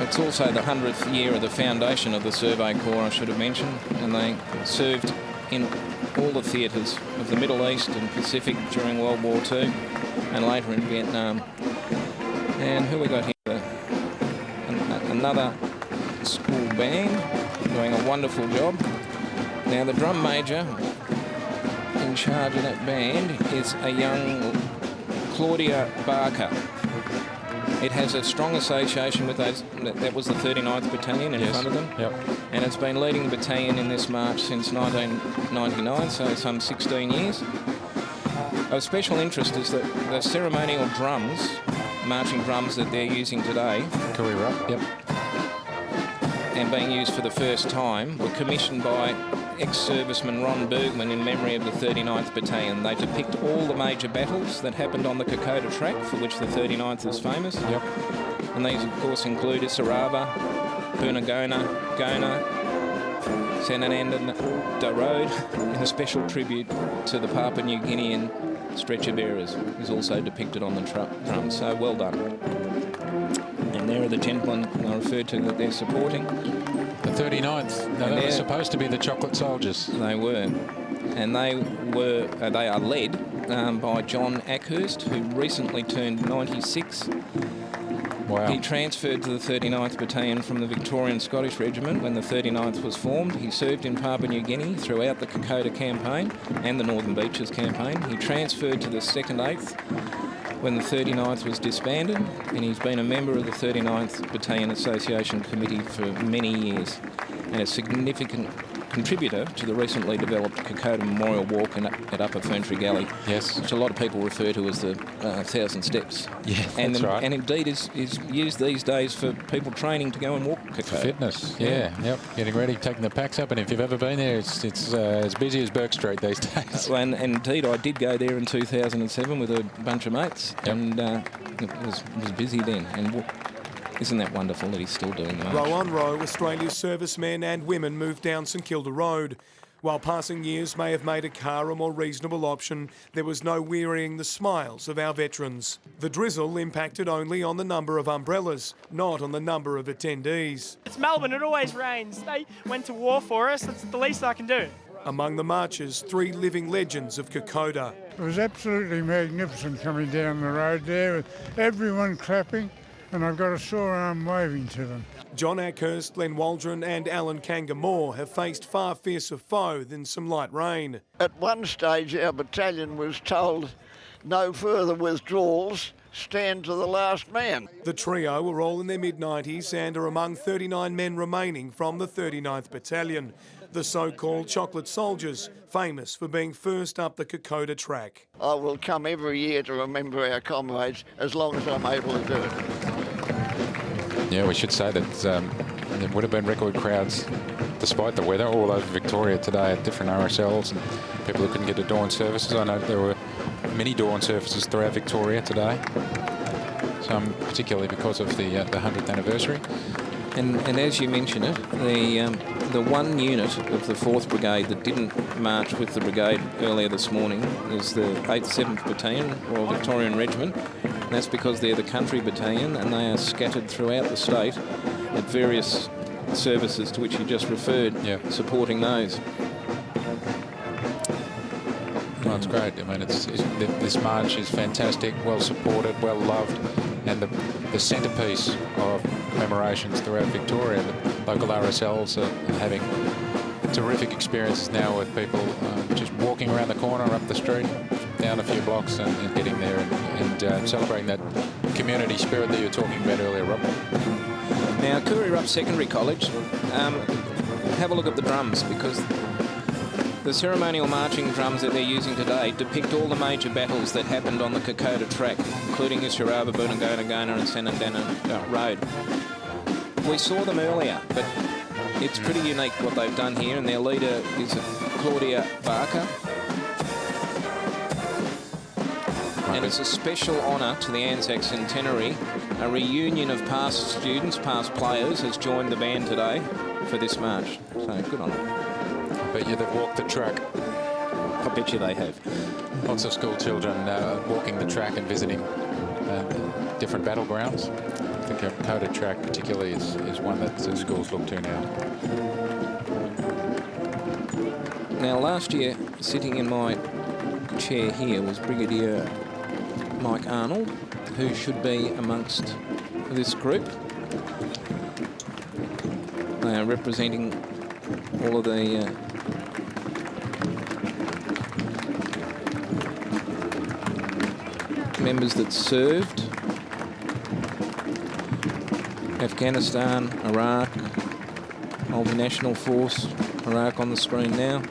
It's also the 100th year of the foundation of the Survey Corps, I should have mentioned, and they served in all the theatres of the Middle East and Pacific during World War II and later in Vietnam. And who we got here? Another school band doing a wonderful job. Now the drum major in charge of that band is a young Claudia Barker. It has a strong association with those. That was the 39th Battalion in front of them. Yep. And it's been leading the battalion in this march since 1999, so some 16 years. Of special interest is that the ceremonial drums, marching drums that they're using today, Kooweerup, yep, and being used for the first time, were commissioned by ex-serviceman Ron Bergman in memory of the 39th Battalion. They depict all the major battles that happened on the Kokoda track, for which the 39th is famous. Yep. And these, of course, include Isaraba, Bunagona, Gona, Sanananda Road, and a special tribute to the Papua New Guinean stretcher bearers is also depicted on the drums. So well done. And there are the gentlemen I referred to that they're supporting. The 39th. No, they were supposed to be the Chocolate Soldiers. They were. And they are led by John Ackhurst, who recently turned 96. Wow. He transferred to the 39th Battalion from the Victorian Scottish Regiment when the 39th was formed. He served in Papua New Guinea throughout the Kokoda campaign and the Northern Beaches campaign. He transferred to the 2nd 8th when the 39th was disbanded, and he's been a member of the 39th Battalion Association Committee for many years and a significant contributor to the recently developed Kokoda Memorial Walk at Upper Ferntree Gully, yes, which a lot of people refer to as the 1,000 Steps. Yeah, and right. And indeed is used these days for people training to go and walk Kokoda. Fitness, yeah, yep. Getting ready, taking the packs up, and if you've ever been there, it's as busy as Burke Street these days. And indeed, I did go there in 2007 with a bunch of mates, yep. and it was busy then. And isn't that wonderful that he's still doing the march? Row on row, Australia's servicemen and women moved down St Kilda Road. While passing years may have made a car a more reasonable option, there was no wearying the smiles of our veterans. The drizzle impacted only on the number of umbrellas, not on the number of attendees. It's Melbourne, it always rains. They went to war for us, that's the least I can do. Among the marchers, 3 living legends of Kokoda. It was absolutely magnificent coming down the road there with everyone clapping, and I've got a sore arm waving to them. John Ackhurst, Glenn Waldron and Alan Kangamore have faced far fiercer foe than some light rain. At one stage our battalion was told no further withdrawals, stand to the last man. The trio were all in their mid-90s and are among 39 men remaining from the 39th Battalion, the so-called Chocolate Soldiers, famous for being first up the Kokoda track. I will come every year to remember our comrades as long as I'm able to do it. Yeah, we should say that there would have been record crowds despite the weather all over Victoria today at different RSLs and people who couldn't get to dawn services. I know there were many dawn services throughout Victoria today, some particularly because of the 100th anniversary. And as you mention it, the one unit of the 4th Brigade that didn't march with the brigade earlier this morning is the 8th 7th Battalion, Royal Victorian Regiment. And that's because they're the country battalion and they are scattered throughout the state at various services to which you just referred, supporting those. Well, it's great. I mean, this march is fantastic, well supported, well loved, and the centrepiece of commemorations throughout Victoria. The local RSLs are having terrific experiences now with people just walking around the corner, up the street, down a few blocks, and getting there and celebrating that community spirit that you were talking about earlier, Rob. Now, Kooweerup Secondary College, have a look at the drums, because the ceremonial marching drums that they're using today depict all the major battles that happened on the Kokoda track, including Isaraba, Bunagona, Gona and Sanananda Road. We saw them earlier, but it's pretty unique what they've done here, and their leader is Claudia Barker. And it's a special honour to the Anzac centenary. A reunion of past students, past players, has joined the band today for this march. So good on them. I bet you they've walked the track. I bet you they have. Lots of school children walking the track and visiting different battlegrounds. the Dakota track particularly is one that the schools look to now. Now, last year, sitting in my chair here was Brigadier Mike Arnold, who should be amongst this group. They are representing all of the members that served. Afghanistan, Iraq, multinational force, Iraq on the screen now.